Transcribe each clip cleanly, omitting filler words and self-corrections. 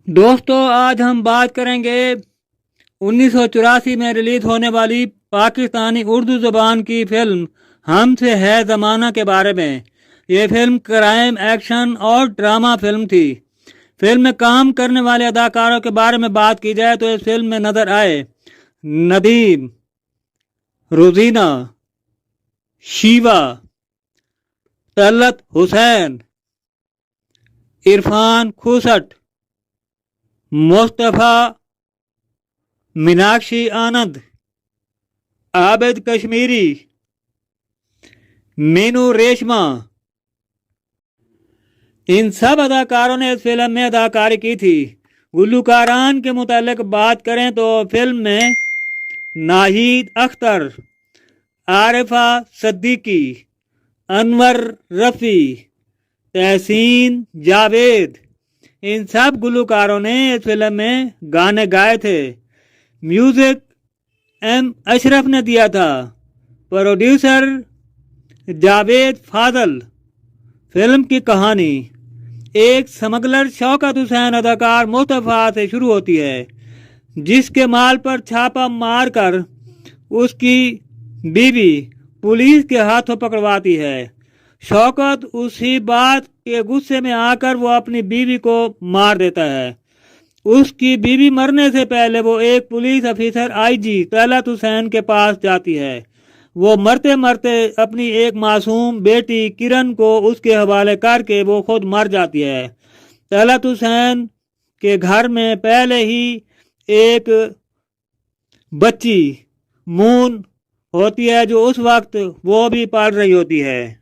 دوستو آج ہم بات کریں گے 1984 میں ریلیز ہونے والی پاکستانی اردو زبان کی فلم ہم سے ہے زمانہ کے بارے میں۔ یہ فلم کرائم، ایکشن اور ڈرامہ فلم تھی۔ فلم میں کام کرنے والے اداکاروں کے بارے میں بات کی جائے تو اس فلم میں نظر آئے ندیم، روزینہ، شیوا، طلعت حسین، عرفان کھوسٹ، مصطفیٰ، میناکشی آنند، عابد کشمیری، مینو ریشما۔ ان سب اداکاروں نے اس فلم میں اداکاری کی تھی۔ گلوکاران کے متعلق بات کریں تو فلم میں ناہید اختر، عارفہ صدیقی، انور رفیع، تحسین جاوید، ان سب گلوکاروں نے اس فلم میں گانے گائے تھے۔ میوزک ایم اشرف نے دیا تھا، پروڈیوسر جاوید فاضل۔ فلم کی کہانی ایک سمگلر شوکت حسین اداکار مصطفیٰ سے شروع ہوتی ہے، جس کے مال پر چھاپا مار کر اس کی بیوی پولیس کے ہاتھوں پکڑواتی ہے۔ شوکت اسی بات کے غصے میں آ کر وہ اپنی بیوی کو مار دیتا ہے۔ اس کی بیوی مرنے سے پہلے وہ ایک پولیس افیسر آئی جی طلعت حسین کے پاس جاتی ہے۔ وہ مرتے مرتے اپنی ایک معصوم بیٹی کرن کو اس کے حوالے کر کے وہ خود مر جاتی ہے۔ طلعت حسین کے گھر میں پہلے ہی ایک بچی مون ہوتی ہے جو اس وقت وہ بھی پال رہی ہوتی ہے۔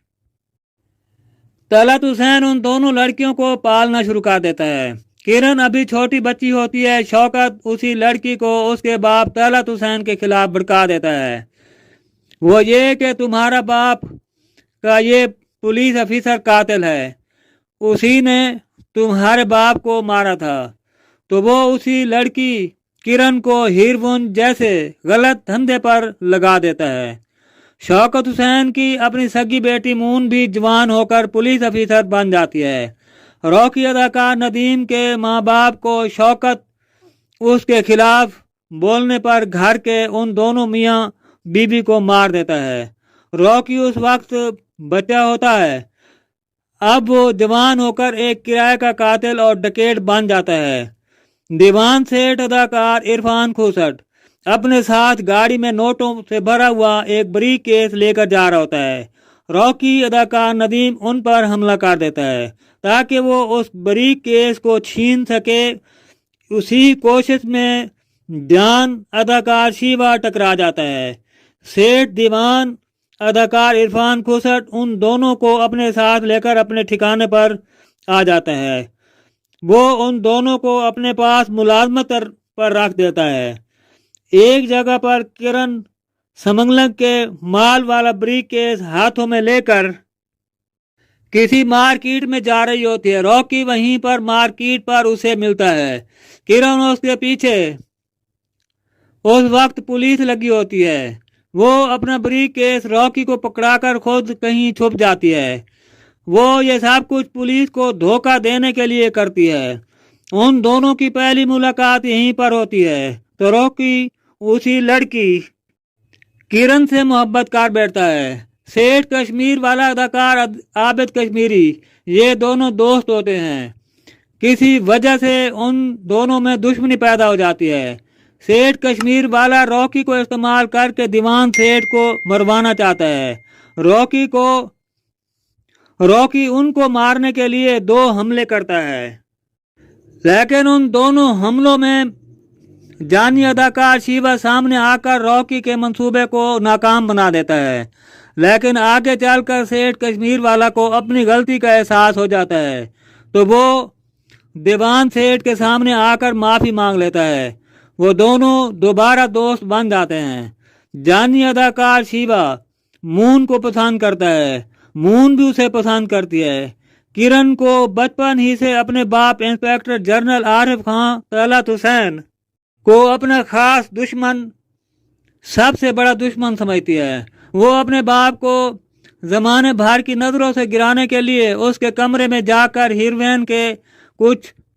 طلعت حسین ان دونوں لڑکیوں کو پالنا شروع کر دیتا ہے۔ کرن ابھی چھوٹی بچی ہوتی ہے۔ شوکت اسی لڑکی کو اس کے باپ طلعت حسین کے خلاف بھڑکا دیتا ہے۔ وہ یہ کہ تمہارا باپ کا یہ پولیس افیسر قاتل ہے، اسی نے تمہارے باپ کو مارا تھا۔ تو وہ اسی لڑکی کرن کو ہیروئن جیسے غلط دھندے پر لگا دیتا ہے۔ شوکت حسین کی اپنی سگی بیٹی مون بھی جوان ہو کر پولیس افیسر بن جاتی ہے۔ روکی اداکار ندیم کے ماں باپ کو شوکت اس کے خلاف بولنے پر گھر کے ان دونوں میاں بیوی کو مار دیتا ہے۔ روکی اس وقت بچہ ہوتا ہے۔ اب وہ جوان ہو کر ایک کرایہ کا قاتل اور ڈکیٹ بن جاتا ہے۔ دیوان سیٹھ اداکار عرفان کھوسٹ اپنے ساتھ گاڑی میں نوٹوں سے بھرا ہوا ایک بریک کیس لے کر جا رہا ہوتا ہے۔ روکی اداکار ندیم ان پر حملہ کر دیتا ہے تاکہ وہ اس بریک کیس کو چھین سکے۔ اسی کوشش میں جان اداکار شیوا ٹکرا جاتا ہے۔ سیٹھ دیوان اداکار عرفان کھوسٹ ان دونوں کو اپنے ساتھ لے کر اپنے ٹھکانے پر آ جاتا ہے۔ وہ ان دونوں کو اپنے پاس ملازمت پر رکھ دیتا ہے۔ ایک جگہ پر کرن سمنگلنگ کے مال والا بریک کیس ہاتھوں میں لے کر کسی مارکیٹ میں جا رہی ہوتی ہے۔ روکی وہیں پر مارکیٹ پر اسے ملتا ہے۔ کرن اس کے پیچھے اس وقت پولیس لگی ہوتی ہے۔ وہ اپنا بریک کیس روکی کو پکڑا کر خود کہیں چھپ جاتی ہے۔ وہ یہ سب کچھ پولیس کو دھوکہ دینے کے لیے کرتی ہے۔ ان دونوں کی پہلی ملاقات یہیں پر ہوتی ہے تو روکی اسی لڑکی کرن سے محبت کر بیٹھتا ہے۔ سیٹھ کشمیر والا اداکار عابد کشمیری، یہ دونوں دوست ہوتے ہیں۔ کسی وجہ سے ان دونوں میں دشمنی پیدا ہو جاتی ہے۔ سیٹھ کشمیر والا روکی کو استعمال کر کے دیوان سیٹھ کو مروانا چاہتا ہے۔ روکی ان کو مارنے کے لیے 2 حملے کرتا ہے، لیکن ان دونوں حملوں میں جانی اداکار شیوا سامنے آ کر روکی کے منصوبے کو ناکام بنا دیتا ہے۔ لیکن آگے چل کر سیٹھ کشمیر والا کو اپنی غلطی کا احساس ہو جاتا ہے تو وہ دیوان سیٹھ کے سامنے آ کر معافی مانگ لیتا ہے۔ وہ دونوں دوبارہ دوست بن جاتے ہیں۔ جانی اداکار شیوا مون کو پسند کرتا ہے، مون بھی اسے پسند کرتی ہے۔ کرن کو بچپن ہی سے اپنے باپ انسپیکٹر جنرل عارف خان طلعت حسین کو اپنا خاص دشمن، سب سے بڑا دشمن سمجھتی ہے۔ وہ اپنے باپ کو زمانے بھر کی نظروں سے گرانے کے لیے اس کے کمرے میں جا کر ہیروین کے کچھ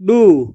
2,